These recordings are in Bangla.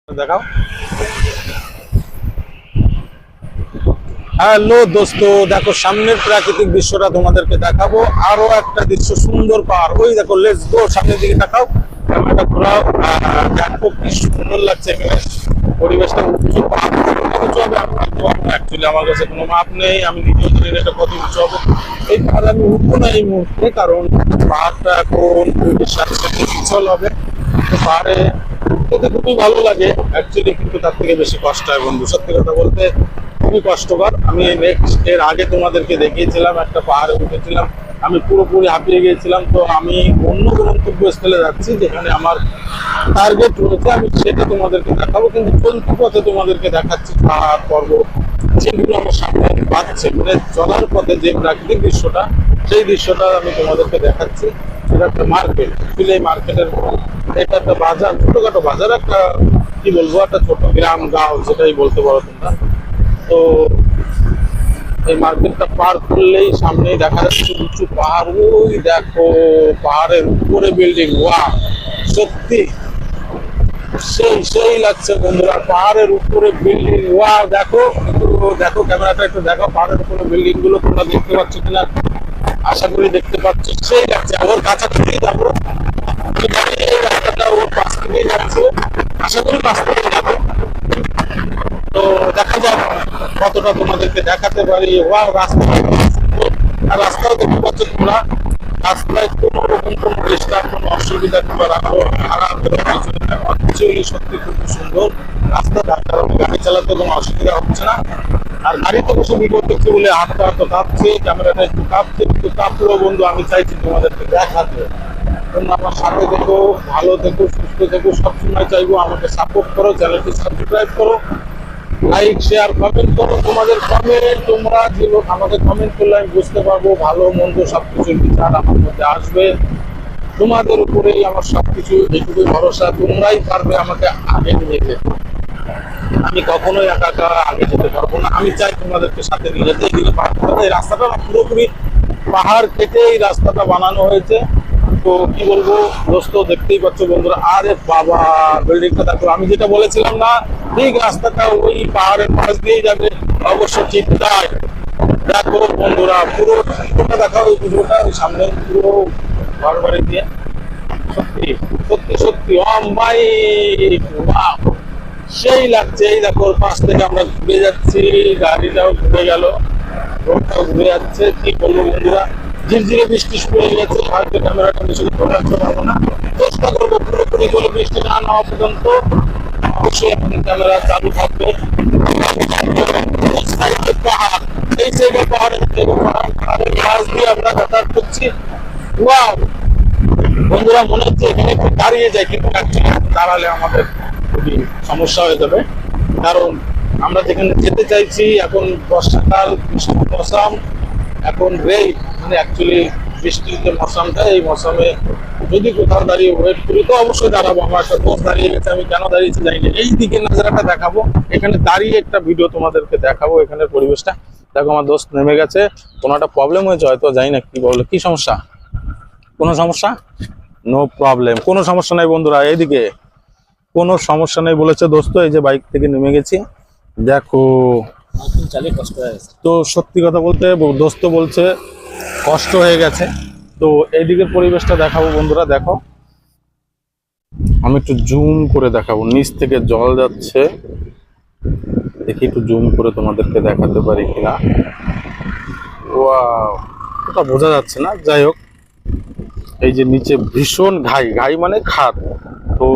দেখাও। হ্যালো দোস্ত, দেখো সামনের প্রাকৃতিক দৃশ্যটা তোমাদেরকে দেখাবো। আরো একটা দৃশ্য, সুন্দর পাহাড়। ওই দেখো, লেটস গো, সামনের দিকে দেখাও, ক্যামেরাটা ঘোরাও। দেখো কি সুন্দর লাগছে এখানে পরিবেশটা। উঁচু পাহাড়, উঁচু হবে আমি বলতে পারবো না, অ্যাকচুয়ালি আমার কাছে কোনো মাপ নেই, আমি নিজেও জানি না এটা কত উঁচু হবে। এই পাহাড় আমি উঠবো না এই মুহূর্তে, কারণ পাহাড়টা এখন সাথে সাথে পিছল হবে। তো পাহাড়ে উঠতে খুবই ভালো লাগে অ্যাকচুয়ালি, কিন্তু তার থেকে বেশি কষ্ট হয় বন্ধু, সত্যি কথা বলতে খুবই কষ্টকর। আমি এর আগে তোমাদেরকে দেখিয়েছিলাম, একটা পাহাড়ে উঠেছিলাম, আমি পুরোপুরি হাঁপিয়ে গিয়েছিলাম। তো আমি অন্য গন্তব্যস্থলে যাচ্ছি যেখানে আমার টার্গেট রয়েছে, আমি সেটা তোমাদেরকে দেখাবো। কিন্তু চলতি পথে তোমাদেরকে দেখাচ্ছি পাহাড় পর্বত যেগুলো আমার সামনে পাচ্ছে, মানে চলার পথে যে প্রাকৃতিক দৃশ্যটা, সেই দৃশ্যটা আমি তোমাদেরকে দেখাচ্ছি। এটা একটা মার্কেট, এই মার্কেটের, এটা একটা বাজার, ছোটখাটো বাজার, একটা কি বলবো, একটা ছোট গ্রাম গাঁও যেটাই বলতে পারো তোমরা। তো এই মার্কেটটা পার করলেই সামনেই দেখা যাচ্ছে উঁচু পাহাড়। ওই দেখো পাহাড়ের উপরে বিল্ডিং, ওয়া সত্যি সেই সেই লাগছে বন্ধুরা, পাহাড়ের উপরে বিল্ডিং। ওয়া দেখো, একটু দেখো, ক্যামেরাটা একটু দেখো, পাহাড়ের উপরে বিল্ডিং গুলো তোমরা দেখতে পাচ্ছ কিনা, আশা করি দেখতে পাচ্ছ। সেই লাগছে, ওর কাছাকাছি যাবো, আমি জানি এই রাস্তাটা ওর পাশ থেকেই যাচ্ছে, আশা করি পাশ থেকে যাবো। তো দেখা যাক কতটা তোমাদেরকে দেখাতে পারি। ওয়াও, রাস্তা আর রাস্তাও দেখতে পাচ্ছ তোমরা, রাস্তায় কোনো রকম কোনো ডিস্টার্ব, কোনো অসুবিধা কিংবা খারাপ অ্যাকচুয়ালি সত্যি খুব সুন্দর রাস্তা, যার কারণে গাড়ি চালাতে কোনো অসুবিধা হচ্ছে না। আর গাড়িতে বসে ভিডিও করছি বলে হাতটা হয়তো কাঁপছে, ক্যামেরাটা একটু কাঁপছে, কিন্তু কাঁপলেও বন্ধু আমি চাইছি তোমাদেরকে দেখাতে। তোমরা আমার সাথে দেখো, ভালো থেকো, সুস্থ থেকো, সবসময় চাইবো আমাকে সাপোর্ট করো, চ্যানেলটি সাবস্ক্রাইব করো, লাইক শেয়ার কমেন্ট করো। তোমাদের কমেন্ট, তোমরা যে আমাকে কমেন্ট করলে আমি বুঝতে পারবো ভালো মন্দ সবকিছুর বিচার আমার মধ্যে আসবে। তোমাদের উপরেই আমার সবকিছু, এইটুকুই ভরসা, তোমরাই পারবে আমাকে আগে নিয়ে যেতে। আমি কখনোই একা একা আগে যেতে পারবো না, আমি চাই তোমাদেরকে সাথে নিয়ে যেতে। এদিকে এই রাস্তাটা না পুরোপুরি পাহাড় কেটে এই রাস্তাটা বানানো হয়েছে। তো কি বলবো দোস্ত, দেখতেই পাচ্ছ বন্ধুরা, আরে বাবা বিল্ডিংটা দেখো, আমি যেটা বলেছিলাম না, ঠিক রাস্তাটা ওই পাহাড়ের পাশ দিয়েই যাবে, অবশ্য ঠিক তাই। দেখো বন্ধুরা, পুরোটা দেখা, ওই পুরোটা ওই সামনে পুরো ঘর বাড়ি দিয়ে, সত্যি সত্যি সত্যি অমাইক, ওয়াও সেই লাগছে। এই দেখো পাশ থেকে আমরা ঘুরে যাচ্ছি, গাড়িটাও ঘুরে গেল, রোডটাও ঘুরে যাচ্ছে। কি বলবো বন্ধুরা, ঝিরঝিরে বৃষ্টি শুরু হয়ে গেছে, হয়তো ক্যামেরাটা বেশি করে রাখতে পারবো না, চেষ্টা করবো পুরোপুরি করে বৃষ্টি না নেওয়া পর্যন্ত অবশ্যই আপনাদের ক্যামেরা চালু থাকবে। পাহাড়, এই সাইডে পাহাড়ের পাহাড়ের মাছ দিয়ে আমরা যাতায়াত করছি। ওয়াও বন্ধুরা, মনে হচ্ছে এখানে একটু দাঁড়িয়ে যায়, কিন্তু দাঁড়ালে আমাদের খুবই সমস্যা হয়ে যাবে, কারণ আমরা যেখানে যেতে চাইছি এখন বর্ষাকাল, বৃষ্টির মৌসুম, এখন মানে অ্যাকচুয়ালি বৃষ্টির যে মৌসুমটা, এই মৌসুমে যদি কোথাও দাঁড়িয়ে ওয়েট করি তো অবশ্যই দাঁড়াবো। আমার একটা দোস্ত দাঁড়িয়ে গেছে, আমি কেন দাঁড়িয়েছি জানি না। এই দিকে নাজারাটা দেখাবো, এখানে দাঁড়িয়ে একটা ভিডিও তোমাদেরকে দেখাবো, এখানের পরিবেশটা দেখো। আমার দোস্ত নেমে গেছে, কোনো একটা প্রবলেম হয়েছে হয়তো, জানি না কি বললো, কি সমস্যা, কোনো সমস্যা, নো প্রবলেম, কোনো সমস্যা নাই বন্ধুরা, এইদিকে কোনো সমস্যা নেই বলেছে দোস্ত। এই যে বাইক থেকে নেমে গেছি, দেখো তো সত্যি কথা বলতে দোস্ত বলছে কষ্ট হয়ে গেছে। তো এইদিকের পরিবেশটা দেখাবো বন্ধুরা, দেখো আমি একটু জুম করে দেখাবো, নিচ থেকে জল যাচ্ছে, দেখি একটু জুম করে তোমাদেরকে দেখাতে পারি কিনা। ওয়াও, ওটা বোঝা যাচ্ছে না, যাই হোক। এই যে নিচে ভীষণ ঘাই মানে খাদ, তো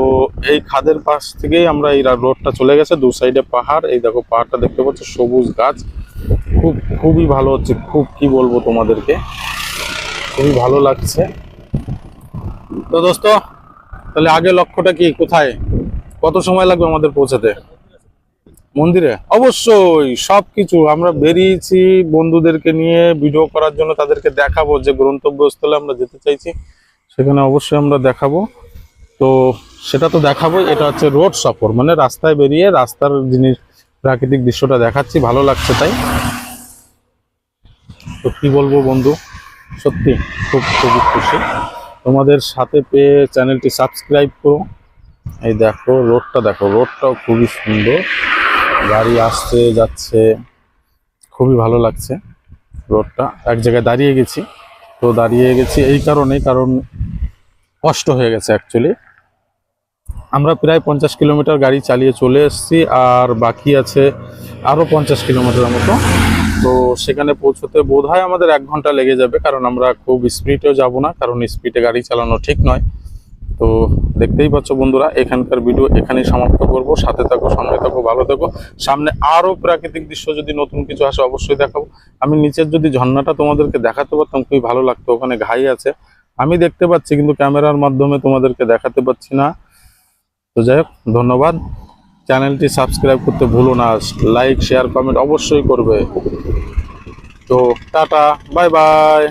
এই খাদের পাশ থেকেই আমরা এই রোডটা চলে গেছে, দু সাইডে পাহাড়। এই দেখো পাহাড়টা দেখতে পাচ্ছ, সবুজ গাছ, খুবই ভালো হচ্ছে, কি বলবো তোমাদেরকে, খুবই ভালো লাগছে। তো দোস্ত, তাহলে আগে লক্ষ্যটা কি, কোথায়, কত সময় লাগবে আমাদের পৌঁছাতে? মন্দিরে অবশ্যই সবকিছু আমরা বেরিয়েছি বন্ধুদেরকে নিয়ে ভিডিও করার জন্য, তাদেরকে দেখাবো যে গন্তব্যস্থলে আমরা যেতে চাইছি, সেখানে অবশ্যই আমরা দেখাবো। তো সেটা তো দেখাবোই, এটা হচ্ছে রোড সফর, মানে রাস্তায় বেরিয়ে রাস্তার জিনিস, প্রাকৃতিক দৃশ্যটা দেখাচ্ছি, ভালো লাগছে তাই। তো কি বলবো বন্ধু, সত্যি খুবই খুশি তোমাদের সাথে পেয়ে। চ্যানেলটি সাবস্ক্রাইব করো, এই দেখো রোডটা, দেখো রোডটাও খুবই সুন্দর, গাড়ি আসছে যাচ্ছে, খুবই ভালো লাগছে রোডটা। এক জায়গায় দাঁড়িয়ে গেছি, তো দাঁড়িয়ে গেছি এই কারণে, কারণ কষ্ট হয়ে গেছে অ্যাকচুয়ালি। আমরা প্রায় 50 কিলোমিটার গাড়ি চালিয়ে চলে এসেছি, আর বাকি আছে আরও 50 কিলোমিটার মতো। তো সেখানে পৌঁছতে বোধহয় আমাদের 1 ঘন্টা লেগে যাবে, কারণ আমরা খুব স্পিডেও যাব না, কারণ স্পিডে গাড়ি চালানো ঠিক নয়। তো দেখতেই পাচ্ছ বন্ধুরা, এখানকার ভিডিও এখানেই সমাপ্ত করব। সাথে থাকো, সঙ্গে থাকো, ভালো থাকো। সামনে আরও প্রাকৃতিক দৃশ্য যদি নতুন কিছু আসে অবশ্যই দেখাবো। আমি নিচের যদি ঝর্ণাটা তোমাদেরকে দেখাতে পারতাম খুবই ভালো লাগতো, ওখানে ঘাই আছে, আমি দেখতে পাচ্ছি কিন্তু ক্যামেরার মাধ্যমে তোমাদেরকে দেখাতে পাচ্ছি না। তো যাই হোক, ধন্যবাদ। চ্যানেলটি সাবস্ক্রাইব করতে ভুলো না, লাইক শেয়ার কমেন্ট অবশ্যই করবে। তো টাটা, বাই বাই।